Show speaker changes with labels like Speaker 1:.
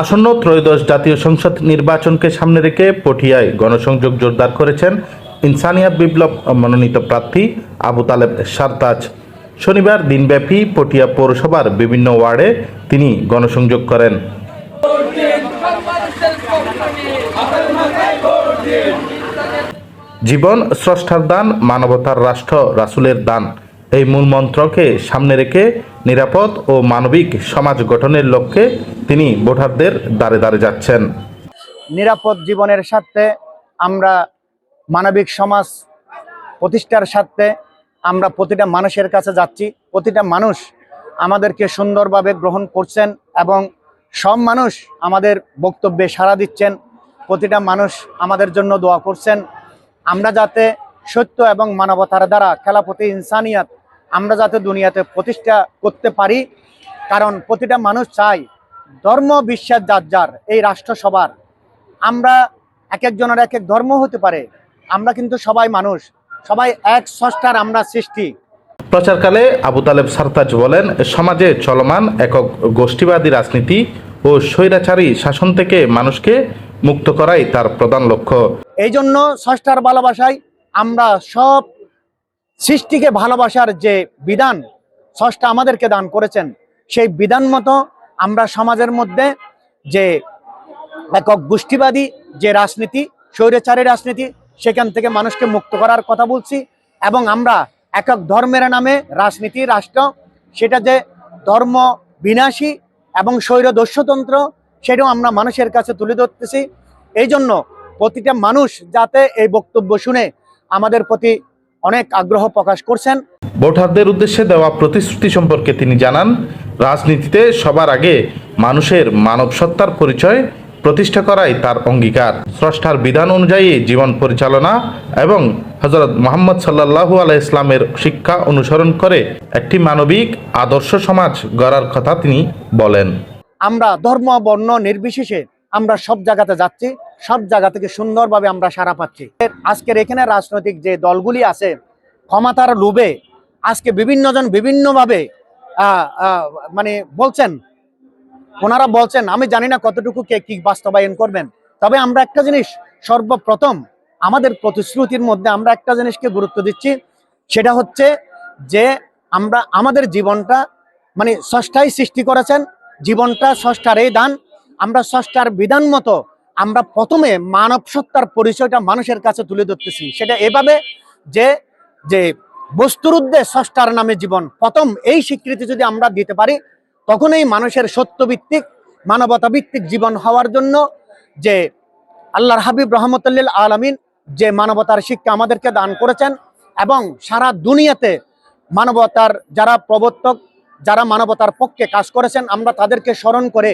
Speaker 1: আসন্ন ত্রয়োদশ জাতীয় সংসদ নির্বাচনকে সামনে রেখে পটিয়ায় গণসংযোগ জোরদার করেছেন ইনসানিয়াত বিপ্লব মনোনীত প্রার্থী আবু তালেব সারতাজ। শনিবার দিনব্যাপী পটিয়া পৌরসভার বিভিন্ন ওয়ার্ডে তিনি গণসংযোগ করেন। জীবন স্রষ্টার দান, মানবতার রাষ্ট্র রাসূলের দান, এই মূল মন্ত্রকে সামনে রেখে নিরাপদ ও মানবিক সমাজ গঠনের লক্ষ্যে তিনি ভোটারদের দ্বারে দ্বারে যাচ্ছেন।
Speaker 2: নিরাপদ জীবনের স্বার্থে আমরা মানবিক সমাজ প্রতিষ্ঠার স্বার্থে আমরা প্রতিটা মানুষের কাছে যাচ্ছি। প্রতিটা মানুষ আমাদেরকে সুন্দরভাবে গ্রহণ করছেন এবং সব মানুষ আমাদের বক্তব্যে সাড়া দিচ্ছেন। প্রতিটা মানুষ আমাদের জন্য দোয়া করছেন। আমরা যাতে সত্য এবং মানবতার দ্বারা খেলাফতে ইনসানিয়াত আমরা যাতে দুনিয়াতে প্রতিষ্ঠা করতে পারি, কারণ প্রতিটা মানুষ চায় ধর্ম বিশ্বাস যার যার, এই রাষ্ট্র সবার। আমরা এক একজনের এক এক ধর্ম হতে পারে, আমরা কিন্তু সবাই মানুষ, সবাই এক স্রষ্টার আমরা সৃষ্টি।
Speaker 1: প্রচারকালে আবু তালেব সারতাজ বলেন, সমাজে চলমান একক গোষ্ঠীবাদী রাজনীতি ও স্বৈরাচারী শাসন থেকে মানুষকে মুক্ত করাই তার প্রধান লক্ষ্য।
Speaker 2: এই জন্য স্রষ্টার ভালোবাসায় আমরা সব সৃষ্টিকে ভালোবাসার যে বিধান স্রষ্টা আমাদেরকে দান করেছেন, সেই বিধান মতো আমরা সমাজের মধ্যে যে একক গোষ্ঠীবাদী যে রাজনীতি, স্বৈরাচারী রাজনীতি, সেখান থেকে মানুষকে মুক্ত করার কথা বলছি। এবং আমরা একক ধর্মের নামে রাজনীতি রাষ্ট্র, সেটা যে ধর্ম বিনাশী এবং স্বৈরদস্যুতন্ত্র, সেটাও আমরা মানুষের কাছে তুলে ধরতেছি। এই জন্য প্রতিটা মানুষ যাতে এই বক্তব্য শুনে আমাদের প্রতি অনেক আগ্রহ প্রকাশ করছেন।
Speaker 1: ভোটারদের উদ্দেশ্যে দেওয়া প্রতিশ্রুতি সম্পর্কে তিনি জানান, রাজনীতিতে সবার আগে মানুষের মানব সত্তার পরিচয় প্রতিষ্ঠা করাই তার অঙ্গীকার। স্রষ্টার বিধান অনুযায়ী জীবন পরিচালনা এবং হযরত মুহাম্মদ সাল্লাল্লাহু আলাইহি ইসলামের শিক্ষা অনুসরণ করে একটি মানবিক আদর্শ সমাজ গড়ার কথা তিনি বলেন।
Speaker 2: আমরা ধর্ম বর্ণ নির্বিশেষে আমরা সব জায়গাতে যাচ্ছি, সব জায়গা থেকে সুন্দরভাবে আমরা সাড়া পাচ্ছি। আজকের এখানে রাজনৈতিক যে দলগুলি আছে, ক্ষমতার লোভে আজকে বিভিন্ন জন বিভিন্নভাবে মানে বলছেন, ওনারা বলছেন, আমি জানি না কতটুকু কে কি বাস্তবায়ন করবেন। তবে আমরা একটা জিনিস সর্বপ্রথম আমাদের প্রতিশ্রুতির মধ্যে আমরা একটা জিনিসকে গুরুত্ব দিচ্ছি, সেটা হচ্ছে যে আমরা আমাদের জীবনটা মানে স্রষ্টাই সৃষ্টি করেছেন, জীবনটা স্রষ্টার এই দান। আমরা স্রষ্টার বিধান মতো আমরা প্রথমে মানব সত্তার পরিচয়টা মানুষের কাছে তুলে ধরতেছি। সেটা এভাবে যে যে বস্তুর উদ্দেশ্যে স্রষ্টার নামে জীবন, প্রথম এই স্বীকৃতি যদি আমরা দিতে পারি, তখনই মানুষের সত্যভিত্তিক মানবতা ভিত্তিক জীবন হওয়ার জন্য যে আল্লাহর হাবিব রহমতুল্লিল আলামিন যে মানবতার শিক্ষা আমাদেরকে দান করেছেন, এবং সারা দুনিয়াতে মানবতার যারা প্রবর্তক, যারা মানবতার পক্ষে কাজ করেছেন, আমরা তাদেরকে স্মরণ করে